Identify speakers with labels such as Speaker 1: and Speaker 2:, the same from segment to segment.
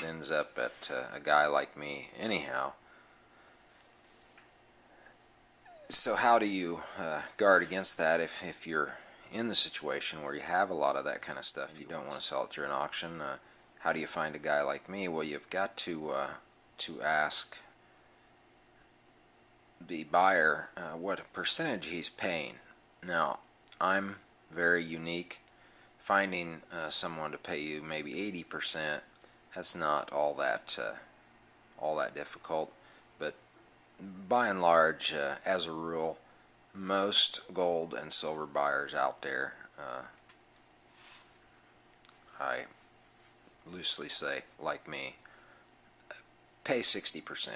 Speaker 1: ends up at a guy like me anyhow. So how do you guard against that if you're in the situation where you have a lot of that kind of stuff? You don't want to sell it through an auction. How do you find a guy like me? Well, you've got to ask the buyer what percentage he's paying. Now, I'm very unique. Finding someone to pay you maybe 80%, that's not all that difficult. But by and large, as a rule, most gold and silver buyers out there, I loosely say, like me, pay 60%.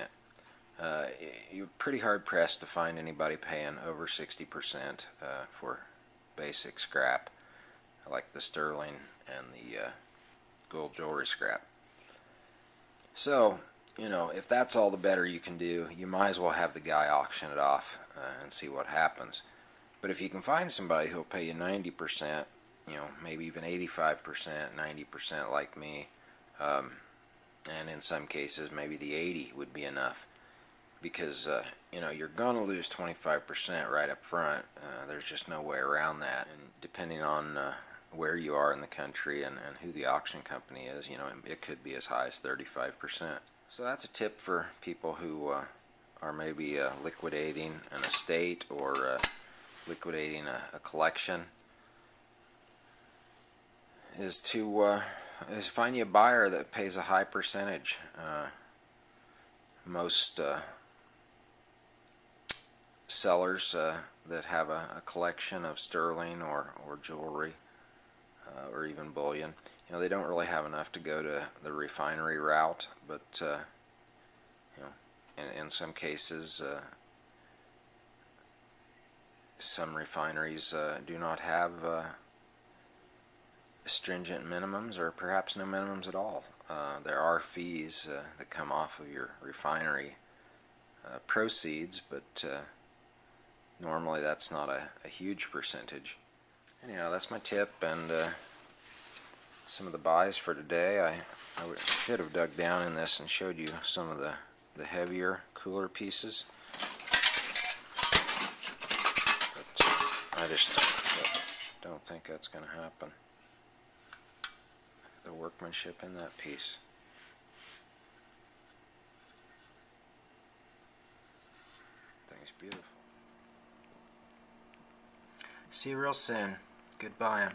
Speaker 1: You're pretty hard pressed to find anybody paying over 60% for basic scrap, like the sterling and the gold jewelry scrap. So, you know, if that's all the better you can do, you might as well have the guy auction it off and see what happens. But if you can find somebody who'll pay you 90%, you know, maybe even 85%, 90% like me, and in some cases maybe the 80 would be enough, because you know, you're going to lose 25% right up front. There's just no way around that. And depending on where you are in the country and who the auction company is, you know, it could be as high as 35%. So that's a tip for people who are maybe liquidating an estate or liquidating a collection, is to find you a buyer that pays a high percentage. Most sellers that have a collection of sterling or jewelry or even bullion, you know, they don't really have enough to go to the refinery route, but you know, in some cases some refineries do not have stringent minimums, or perhaps no minimums at all. There are fees that come off of your refinery proceeds, but normally that's not a huge percentage. Anyhow, that's my tip and some of the buys for today. I should have dug down in this and showed you some of the heavier, cooler pieces, but I just don't think that's going to happen. The workmanship in that piece. Thing's beautiful. See you real soon. Goodbye.